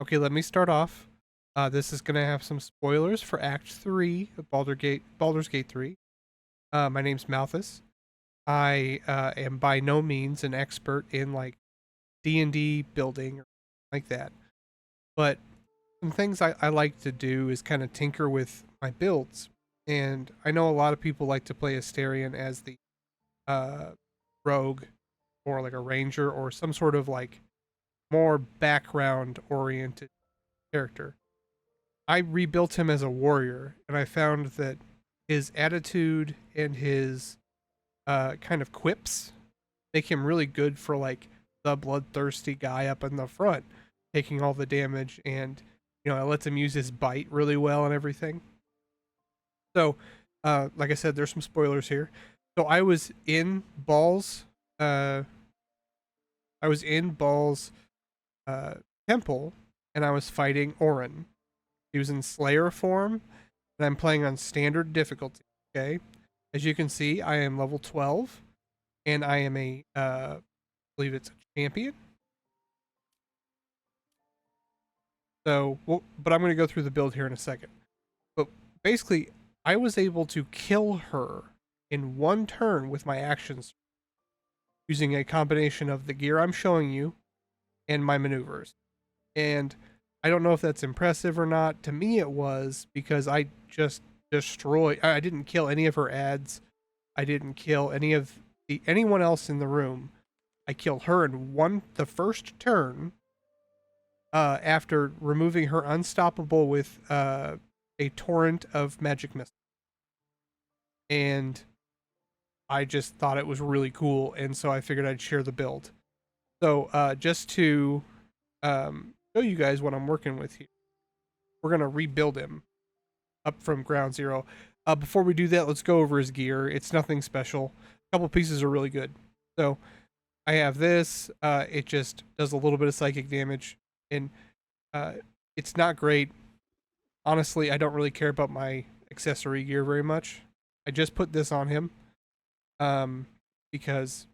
Okay, let me start off. This is gonna have some spoilers for Act 3 of Baldur's Gate 3. My name's Malthus. I am by no means an expert in like D&D building or like that, but some things I like to do is kind of tinker with my builds. And I know a lot of people like to play Astarion as the uh, rogue or like a ranger or some sort of like more background oriented character. I rebuilt him as a warrior, and I found that his attitude and his kind of quips make him really good for like the bloodthirsty guy up in the front, taking all the damage, and it lets him use his bite really well and everything. So, like I said, there's some spoilers here. So uh, I was in Ball's uh, temple, and I was fighting Orin. He was in Slayer form, and I'm playing on standard difficulty. Okay, as you can see, I am level 12, and I am I believe it's a champion. So, well, but I'm going to go through the build here in a second. But basically, I was able to kill her in one turn with my actions using a combination of the gear I'm showing you and my maneuvers. And I don't know if that's impressive or not. To me, it was because I just destroyed. I didn't kill any of her ads. I didn't kill anyone else in the room. I killed her in the first turn. After removing her unstoppable with a torrent of magic missiles, and I just thought it was really cool, and so I figured I'd share the build. So just to show you guys what I'm working with here, we're gonna rebuild him up from ground zero. Before we do that, let's go over his gear. It's nothing special. A couple pieces are really good. So I have this. It just does a little bit of psychic damage, and uh, it's not great. Honestly, I don't really care about my accessory gear very much. I just put this on him, um, because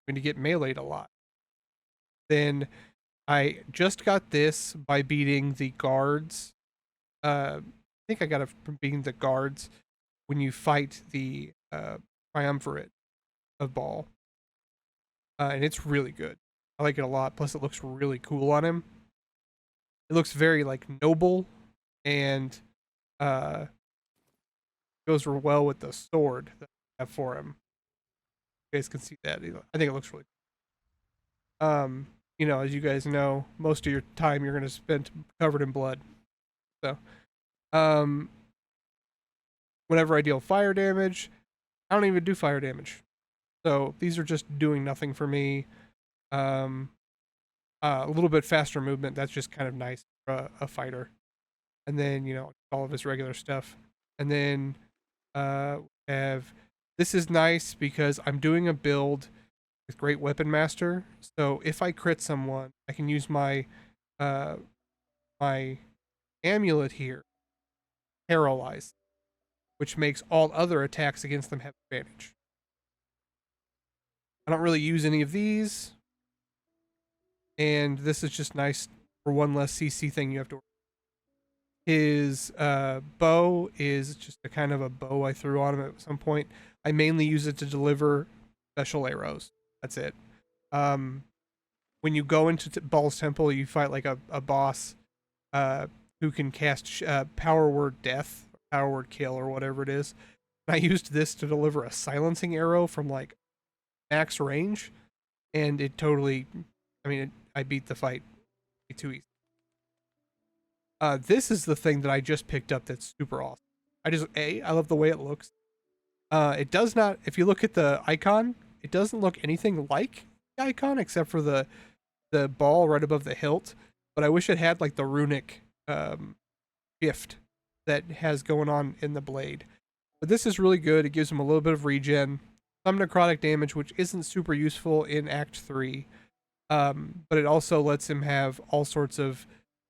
I'm going to get meleeed a lot. Then I just got this by beating the guards. I think I got it from beating the guards when you fight the triumvirate of Ball, and it's really good. I like it a lot. Plus, it looks really cool on him. It looks very like noble, and uh, goes well with the sword that I have for him. You guys can see that. I think it looks really cool. As you guys know, most of your time you're gonna spend covered in blood. So, um, whenever I deal fire damage, I don't even do fire damage. So these are just doing nothing for me. Um, a little bit faster movement. That's just kind of nice for a fighter. And then all of his regular stuff. And then have this is nice because I'm doing a build with Great Weapon Master. So if I crit someone, I can use uh my amulet here, paralyze, which makes all other attacks against them have advantage. I don't really use any of these, and this is just nice for one less CC thing you have to worry. His bow is just a kind of a bow I threw on him at some point. I mainly use it to deliver special arrows. That's it. Um, when you go into Ball's Temple, you fight like a boss uh, who can cast Power Word Death, Power Word Kill, or whatever it is. And I used this to deliver a silencing arrow from like max range, and it totally. I beat the fight too easy. This is the thing that I just picked up that's super awesome. I love the way it looks. It does not. If you look at the icon, it doesn't look anything like the icon except for the ball right above the hilt. But I wish it had like the runic shift that has going on in the blade. But this is really good. It gives him a little bit of regen, some necrotic damage, which isn't super useful in Act 3. But it also lets him have all sorts of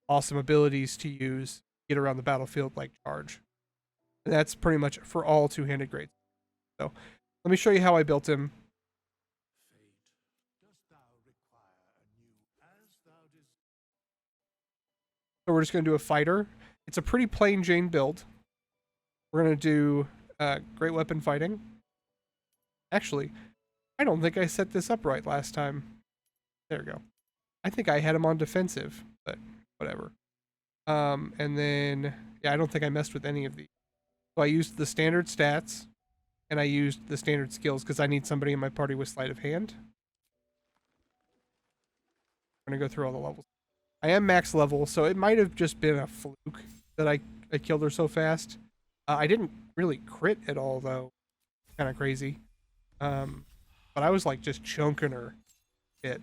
awesome abilities to use, get around the battlefield like charge. And that's pretty much for all two-handed grades. So let me show you how I built him. So we're just going to do a fighter. It's a pretty plain Jane build. We're going to do great weapon fighting. Actually, I don't think I set this up right last time. There we go. I think I had him on defensive, but whatever. And then, yeah, I don't think I messed with any of these. So I used the standard stats, and I used the standard skills because I need somebody in my party with sleight of hand. I'm going to go through all the levels. I am max level, so it might have just been a fluke that I killed her so fast. I didn't really crit at all, though. Kind of crazy. But I was like just chunking her. We're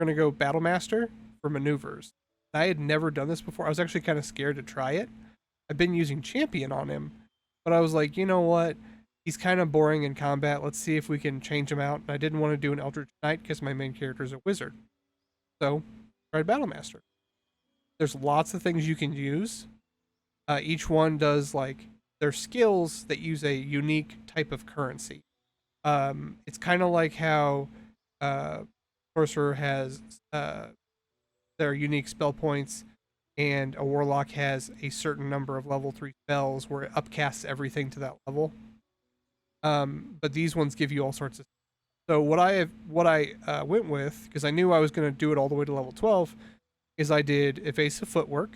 going to go Battle Master for maneuvers. I had never done this before. I was actually kind of scared to try it. I've been using Champion on him, but I was like, you know what? He's kind of boring in combat. Let's see if we can change him out. And I didn't want to do an Eldritch Knight because my main character is a wizard. So, tried Battle Master. There's lots of things you can use. Each one does like their skills that use a unique type of currency. It's kind of like how Sorcerer has their unique spell points, and a Warlock has a certain number of level 3 spells where it upcasts everything to that level. But these ones give you all sorts of. So what I went with, because I knew I was going to do it all the way to level 12, is I did evasive footwork,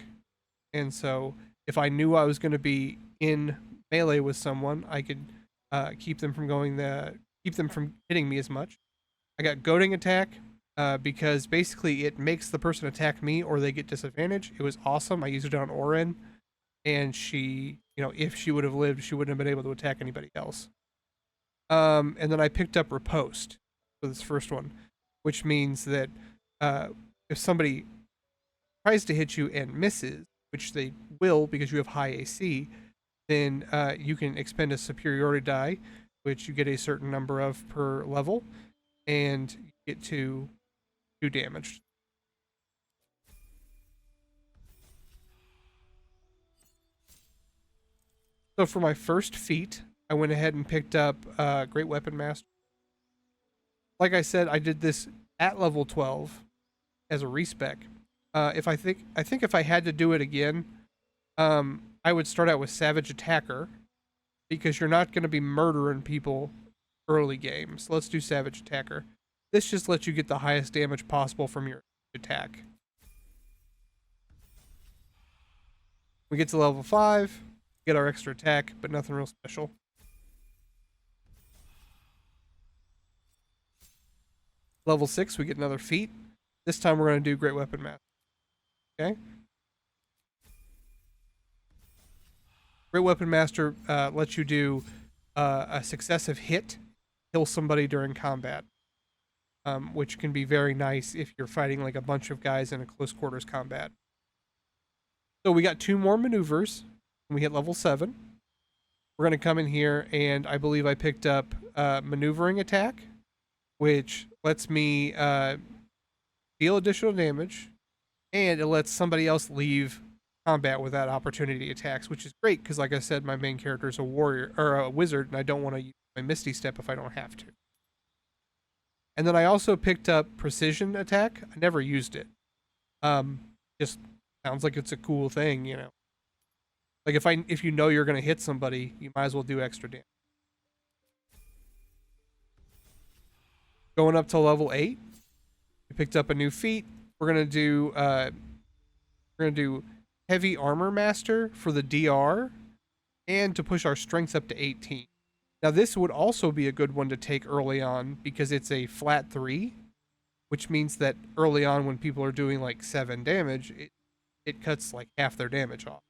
and so if I knew I was going to be in melee with someone, I could keep them from hitting me as much. I got goading attack because basically it makes the person attack me or they get disadvantage. It was awesome. I used it on Orin, and she, if she would have lived, she wouldn't have been able to attack anybody else. And then I picked up riposte for this first one, which means that if somebody tries to hit you and misses, which they will because you have high AC, then you can expend a superiority die, which you get a certain number of per level, and you get to do damage. So for my first feat, I went ahead and picked up Great Weapon Master. Like I said, I did this at level 12 as a respec. I think if I had to do it again, I would start out with Savage Attacker, because you're not going to be murdering people early game. So let's do Savage Attacker. This just lets you get the highest damage possible from your attack. We get to level 5, get our extra attack, but nothing real special. Level 6, we get another feat. This time we're going to do Great Weapon Master. Okay? Great Weapon Master lets you do a successive hit, kill somebody during combat, which can be very nice if you're fighting like a bunch of guys in a close quarters combat. So we got 2 more maneuvers, and we hit level 7. We're going to come in here, and I believe I picked up Maneuvering Attack, which lets me deal additional damage, and it lets somebody else leave combat without opportunity attacks, which is great because, like I said, my main character is a warrior or a wizard, and I don't want to use my Misty Step if I don't have to. And then I also picked up Precision Attack. I never used it. Just sounds like it's a cool thing, Like if you know you're going to hit somebody, you might as well do extra damage. Going up to level 8, we picked up a new feat. We're gonna do Heavy Armor Master for the DR, and to push our strength up to 18. Now this would also be a good one to take early on because it's a flat 3, which means that early on when people are doing like 7 damage, it cuts like half their damage off.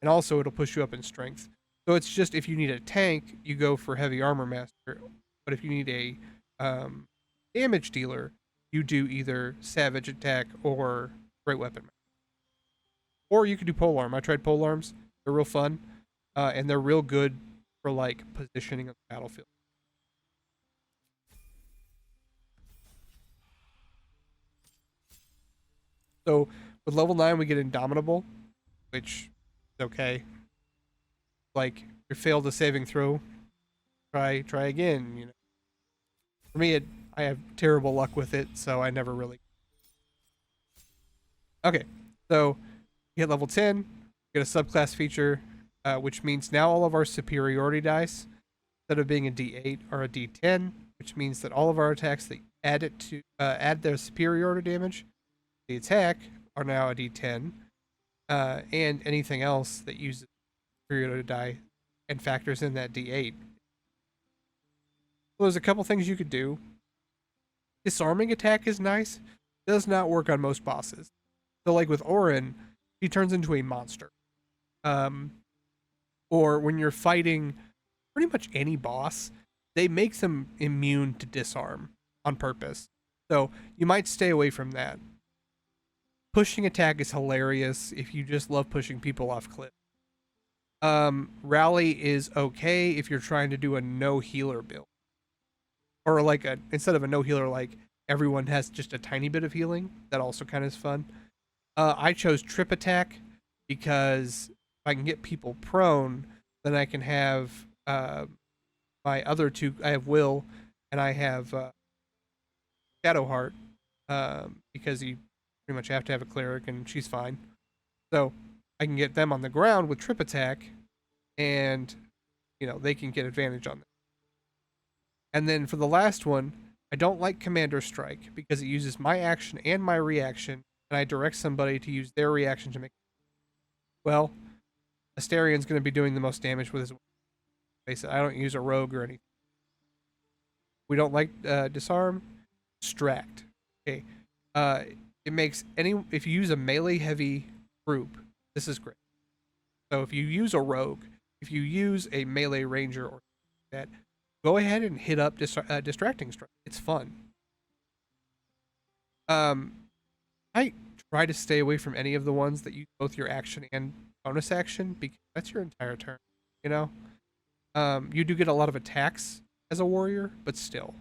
And also it'll push you up in strength. So it's just, if you need a tank, you go for Heavy Armor Master. But if you need a damage dealer, you do either Savage Attack or Great Weapon Master. Or you could do Polearm. I tried Polearms. They're real fun. And they're real good for like positioning on the battlefield. So with level 9 we get Indomitable, which is okay. Like, you failed a saving throw, try again, For me, I have terrible luck with it, so I never really. Okay, so you hit level 10, get a subclass feature, which means now all of our superiority dice, instead of being a D8, are a D10, which means that all of our attacks that add their superiority damage, the attack, are now a D10, and anything else that uses superiority die and factors in that D8. So there's a couple things you could do. Disarming attack is nice. Does not work on most bosses. So like with Orin, he turns into a monster. Um, or when you're fighting pretty much any boss, they make them immune to disarm on purpose. So you might stay away from that. Pushing attack is hilarious if you just love pushing people off cliff. Rally is okay if you're trying to do a no healer build. Or like instead of a no healer, like everyone has just a tiny bit of healing. That also kind of is fun. I chose trip attack because if I can get people prone, then I can have my other two. I have Will and I have Shadowheart because you pretty much have to have a cleric and she's fine. So I can get them on the ground with trip attack, and they can get advantage on that. And then for the last one, I don't like Commander Strike because it uses my action and my reaction, and I direct somebody to use their reaction to make. Well, Astarion's going to be doing the most damage with his. Face it, I don't use a rogue or anything. We don't like disarm, distract. Okay, it makes if you use a melee heavy group, this is great. So if you use a rogue, if you use a melee ranger or that, go ahead and hit up distracting strike. It's fun. I try to stay away from any of the ones that use both your action and bonus action because that's your entire turn. You do get a lot of attacks as a warrior, but still.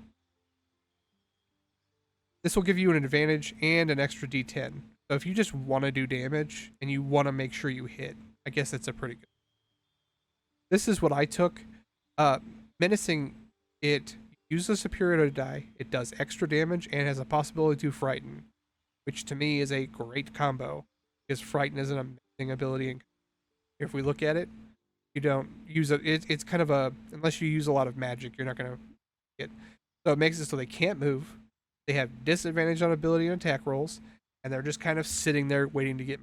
This will give you an advantage and an extra D10. So if you just want to do damage and you want to make sure you hit, I guess that's a pretty good. This is what I took. Menacing, it uses superiority die. It does extra damage and has a possibility to frighten, which to me is a great combo because frighten is an amazing ability. And if we look at it, you don't use it. It's kind of unless you use a lot of magic, you're not gonna get. So it makes it so they can't move. They have disadvantage on ability and attack rolls, and they're just kind of sitting there waiting to get.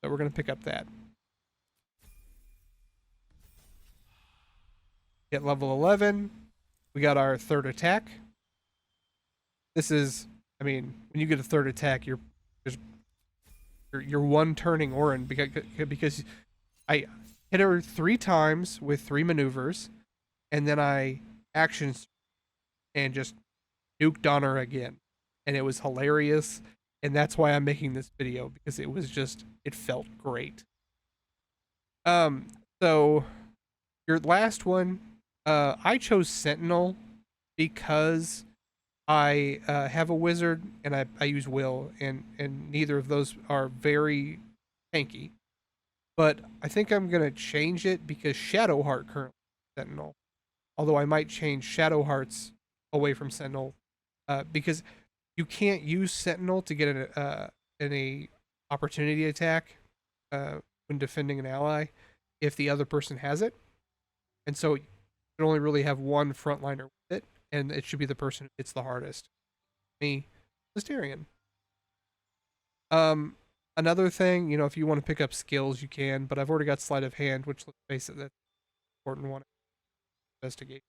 So we're gonna pick up that. Get level 11. We got our third attack. This is, when you get a third attack, you're one turning Orin because I hit her 3 times with 3 maneuvers, and then I actions and just nuked on her again, and it was hilarious, and that's why I'm making this video because it felt great. So your last one, I chose Sentinel because I have a wizard and I use Will, and neither of those are very tanky. But I think I'm gonna change it because Shadowheart currently Sentinel. Although I might change Shadowhearts away from Sentinel, because you can't use Sentinel to get an opportunity attack when defending an ally if the other person has it, and so you can only really have one frontliner with it, and it should be the person who hits the hardest. Me, Astarion. Another thing, if you want to pick up skills, you can, but I've already got sleight of hand, which, let's face it, that's an important one. Investigate.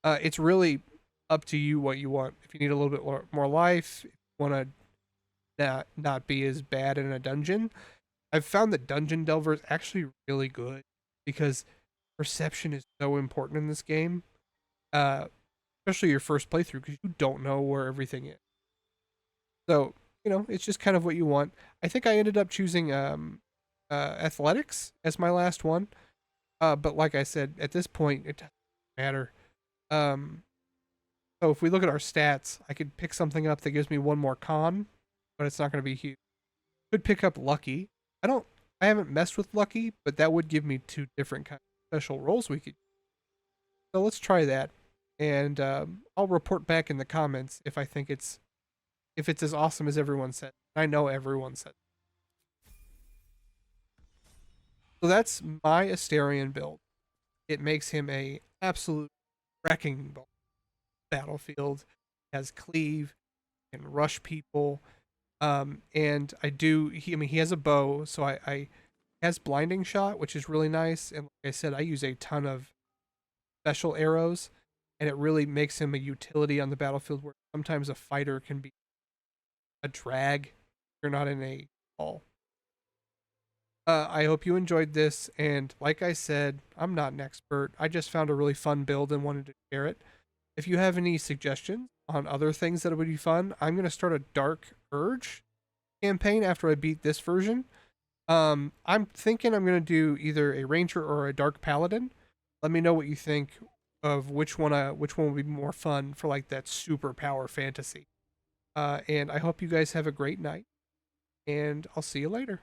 It's really up to you what you want. If you need a little bit more life, if you want to not be as bad in a dungeon, I've found that Dungeon Delver is actually really good because perception is so important in this game, especially your first playthrough because you don't know where everything is. So it's just kind of what you want. I think I ended up choosing athletics as my last one, but like I said, at this point it doesn't matter. So if we look at our stats, I could pick something up that gives me one more con, but it's not going to be huge. Could pick up lucky. I haven't messed with lucky, but that would give me 2 different kind of special rolls we could. So let's try that, and I'll report back in the comments if I think it's if it's as awesome as everyone said. I know everyone said. So that's my Astarion build. It makes him a absolute wrecking ball. Battlefield, has cleave, can rush people. And I do. He has a bow, so I has blinding shot, which is really nice. And like I said, I use a ton of special arrows, and it really makes him a utility on the battlefield where sometimes a fighter can be a drag. You're not in a ball. I hope you enjoyed this, and like I said, I'm not an expert. I just found a really fun build and wanted to share it. If you have any suggestions on other things that would be fun, I'm going to start a Dark Urge campaign after I beat this version. I'm thinking I'm going to do either a Ranger or a Dark Paladin. Let me know what you think of which one would be more fun for like that super power fantasy. And I hope you guys have a great night, and I'll see you later.